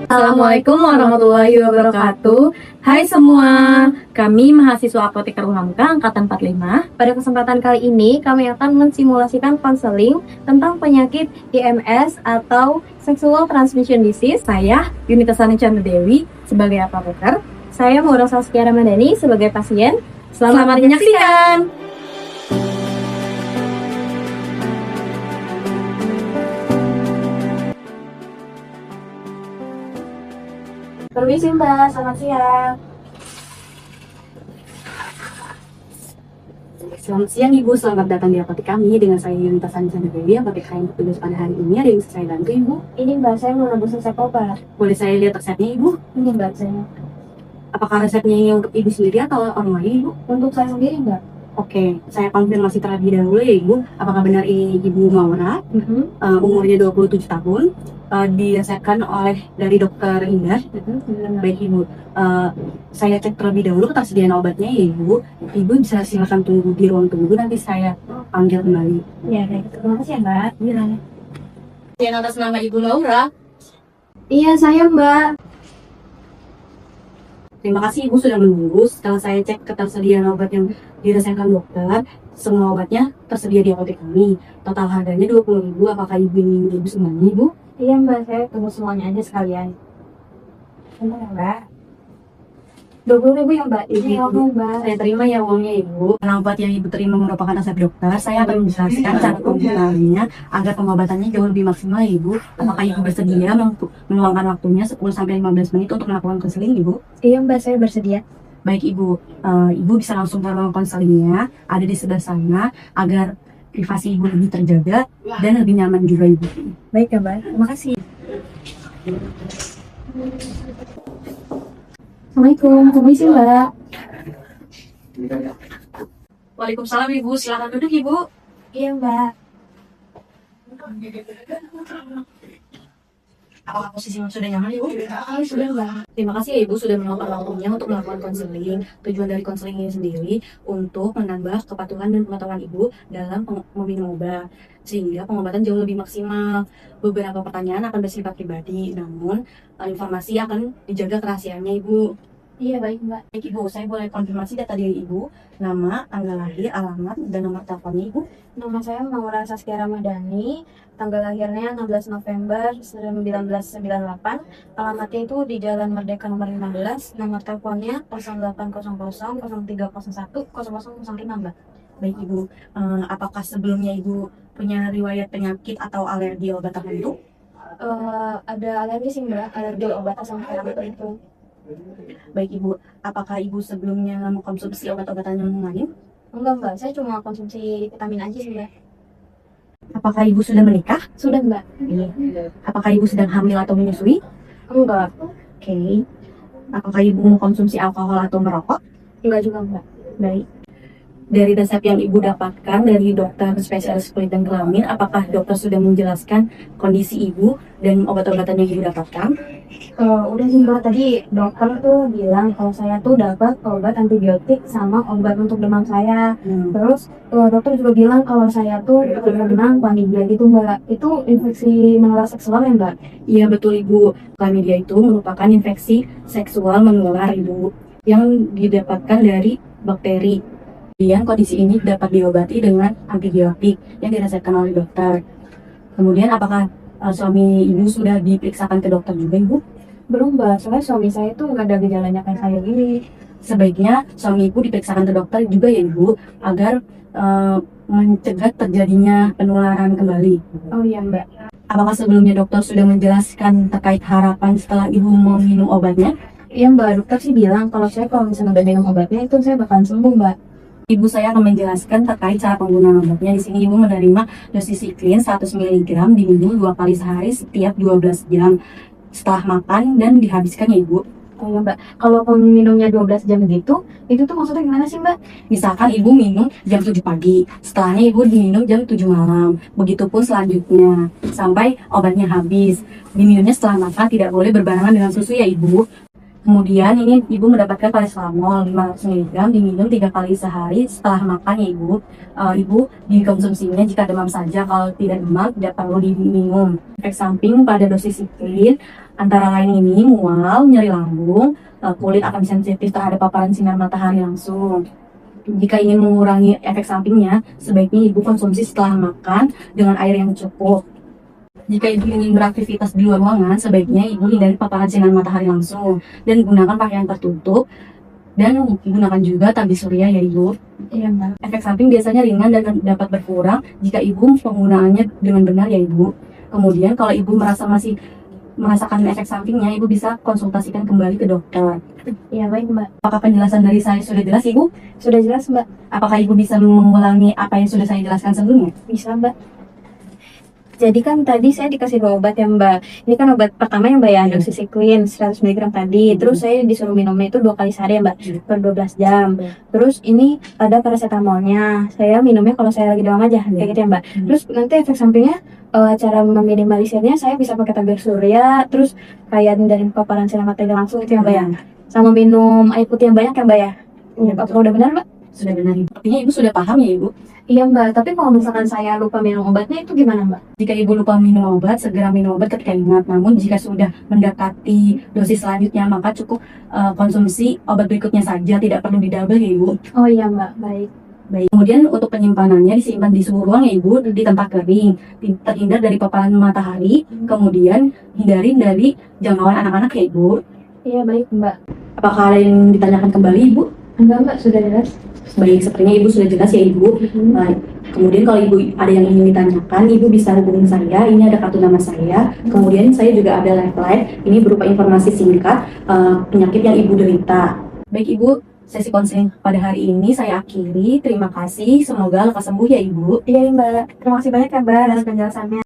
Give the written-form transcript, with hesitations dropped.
Assalamualaikum warahmatullahi wabarakatuh. Hai semua, kami mahasiswa Apoteker Uhamka Angkatan 45. Pada kesempatan kali ini, kami akan mensimulasikan konseling tentang penyakit IMS atau Sexual Transmission Disease. Saya Yunita Sani Chandra Dewi sebagai apoteker. Saya Maura Saskia Ramadhani sebagai pasien. Selamat menyaksikan. Permisi Mbak, selamat siang. Selamat siang Ibu, selamat datang di apotek kami. Dengan saya Yunita Sani Chandra Dewi, apoteker yang bertugas pada hari ini. Ada yang bisa saya bantu Ibu? Ini Mbak, saya mau nebus resep obat. Boleh saya lihat resepnya Ibu? Ini Mbak, saya. Apakah resepnya ini untuk Ibu sendiri atau orang lain Ibu? Untuk saya sendiri Mbak. Oke, saya konfirmasi terlebih dahulu ya Ibu. Apakah benar ini Ibu Maura? Umurnya 27 tahun. Diresepkan oleh dari dokter Indah. Baik Ibu, saya cek terlebih dahulu ketersediaan obatnya ya Ibu. Ibu bisa silakan tunggu di ruang tunggu, nanti saya panggil kembali. Ya, baik. Terima kasih ya Mbak. Iya. Yang atas nama Ibu Laura. Iya, saya Mbak. Terima kasih Ibu sudah menunggu. Setelah saya cek ketersediaan obat yang diresepkan dokter, semua obatnya tersedia di apotek kami. Total harganya 20.000. Apakah Ibu ingin Ibu semuanya Ibu? Iya Mbak, saya tunggu semuanya aja sekalian. Bentar ya Mbak. 20.000 ya Mbak, ini oke Mbak. Saya terima ya uangnya Ibu. Karena obat yang Ibu terima merupakan resep dokter, saya akan menjelaskan cara penggunaannya agar pengobatannya jauh lebih maksimal Ibu. Apakah Ibu bersedia meluangkan waktunya 10-15 menit untuk melakukan konseling Ibu? Iya Mbak, saya bersedia. Baik Ibu, Ibu bisa langsung ke ruang konselingnya, ada di sebelah sana, agar privasi Ibu lebih terjaga dan lebih nyaman juga Ibu. Baik ya Mbak, terima kasih. Assalamualaikum, permisi Mbak. Waalaikumsalam Ibu, silakan duduk Ibu. Iya Mbak. Apakah posisinya sudah nyaman Ibu? Iya sudah Mbak. Terima kasih ya Ibu sudah meluangkan waktunya untuk melakukan konseling. Tujuan dari konseling ini sendiri untuk menambah kepatuhan dan pengetahuan Ibu dalam meminum obat, sehingga pengobatan jauh lebih maksimal. Beberapa pertanyaan akan bersifat pribadi, namun informasi akan dijaga kerahasiaannya Ibu. Iya baik Mbak. Baik Ibu, saya boleh konfirmasi data diri Ibu, nama, tanggal lahir, alamat, dan nomor teleponnya Ibu? Nama saya Maura Saskia Ramadhani. Tanggal lahirnya 16 November 1998. Alamatnya itu di Jalan Merdeka nomor 15. Nomor teleponnya 0800 0301 0005 Mbak. Baik Ibu, apakah sebelumnya Ibu punya riwayat penyakit atau alergi obat tertentu? Ada alergi sih Mbak, alergi obat asam garam itu. Baik Ibu, apakah Ibu sebelumnya mengkonsumsi obat-obatan yang lain? Enggak Mbak, saya cuma konsumsi vitamin aja sih Mbak. Apakah Ibu sudah menikah? Sudah Mbak. Apakah Ibu sedang hamil atau menyusui? Enggak. Oke. Apakah Ibu mengkonsumsi alkohol atau merokok? Enggak juga Mbak. Baik. Dari resep yang Ibu dapatkan dari dokter spesialis kulit dan kelamin, apakah dokter sudah menjelaskan kondisi Ibu dan obat-obatan yang Ibu dapatkan? Udah sih Mbak, tadi dokter tuh bilang kalau saya tuh dapat obat antibiotik sama obat untuk demam saya. Terus dokter juga bilang kalau saya tuh demam chlamydia gitu Mbak. Itu infeksi menular seksual ya Mbak? Iya betul Ibu, chlamydia itu merupakan infeksi seksual menular Ibu yang didapatkan dari bakteri. Kemudian kondisi ini dapat diobati dengan antibiotik yang diresepkan oleh dokter. Kemudian apakah suami Ibu sudah diperiksakan ke dokter juga Ibu? Belum Mbak, soalnya suami saya tuh nggak ada gejalanya kayak saya gini. Sebaiknya suami Ibu diperiksakan ke dokter juga ya Ibu, agar mencegah terjadinya penularan kembali. Oh iya Mbak. Apakah sebelumnya dokter sudah menjelaskan terkait harapan setelah Ibu meminum obatnya? Iya Mbak, dokter sih bilang kalau misalnya udah minum obatnya itu saya bakalan sembuh Mbak. Ibu saya akan menjelaskan terkait cara penggunaan obatnya. Di sini Ibu menerima dosis siklin 100 mg diminum 2 kali sehari setiap 12 jam setelah makan dan dihabiskan ya Ibu. Oh ya Mbak, kalau minumnya 12 jam gitu, itu tuh maksudnya gimana sih Mbak? Misalkan Ibu minum jam 7 pagi, setelahnya Ibu diminum jam 7 malam. Begitupun selanjutnya, sampai obatnya habis. Diminumnya setelah makan, tidak boleh berbarengan dengan susu ya Ibu. Kemudian ini Ibu mendapatkan paracetamol 500 mg diminum 3 kali sehari setelah makan ya Ibu. Ibu dikonsumsinya jika demam saja, kalau tidak demam tidak perlu diminum. Efek samping pada dosis siklin antara lain ini mual, nyeri lambung, kulit akan sensitif terhadap paparan sinar matahari langsung. Jika ingin mengurangi efek sampingnya, sebaiknya Ibu konsumsi setelah makan dengan air yang cukup. Jika Ibu ingin beraktivitas di luar ruangan, sebaiknya Ibu hindari paparan sinar matahari langsung dan gunakan pakaian tertutup dan gunakan juga tabir surya ya Ibu. Iya Mbak. Efek samping biasanya ringan dan dapat berkurang jika Ibu penggunaannya dengan benar ya Ibu. Kemudian kalau Ibu masih merasakan efek sampingnya, Ibu bisa konsultasikan kembali ke dokter. Iya baik Mbak. Apakah penjelasan dari saya sudah jelas Ibu? Sudah jelas Mbak. Apakah Ibu bisa mengulangi apa yang sudah saya jelaskan sebelumnya? Bisa Mbak. Jadi kan tadi saya dikasih 2 obat ya Mbak. Ini kan obat pertama yang Mbak ya, doxycycline 100 mg tadi. Terus saya disuruh minumnya itu 2 kali sehari ya Mbak, per 12 jam. Terus ini ada paracetamolnya. Saya minumnya kalau saya lagi demam aja, kayak gitu ya Mbak. Terus nanti efek sampingnya, cara meminimalisirnya saya bisa pakai tabir surya, terus kayak hindarin paparan sinar matahari langsung gitu ya Mbak ya. Sama minum air putih yang banyak ya Mbak ya. Apakah udah benar Mbak? Sudah benar Ibu. Artinya Ibu sudah paham ya Ibu? Iya Mbak, tapi kalau misalkan saya lupa minum obatnya itu gimana Mbak? Jika Ibu lupa minum obat, segera minum obat ketika ingat. Namun jika sudah mendekati dosis selanjutnya, maka cukup konsumsi obat berikutnya saja, tidak perlu didouble ya Ibu. Oh iya Mbak, baik. Baik. Kemudian untuk penyimpanannya disimpan di suhu ruang ya Ibu, di tempat kering, terhindar dari paparan matahari, kemudian hindari dari jangkauan anak-anak ya Ibu. Iya baik Mbak. Apakah ada yang ditanyakan kembali Ibu? Enggak Mbak, sudah jelas. Baik, sepertinya Ibu sudah jelas ya Ibu. Baik. Kemudian kalau Ibu ada yang ingin ditanyakan, Ibu bisa hubungi saya. Ini ada kartu nama saya. Kemudian saya juga ada lifeline. Ini berupa informasi singkat penyakit yang Ibu derita. Baik Ibu, sesi konseling pada hari ini saya akhiri. Terima kasih. Semoga lekas sembuh ya Ibu. Iya Mbak, terima kasih banyak ya Mbak atas penjelasannya.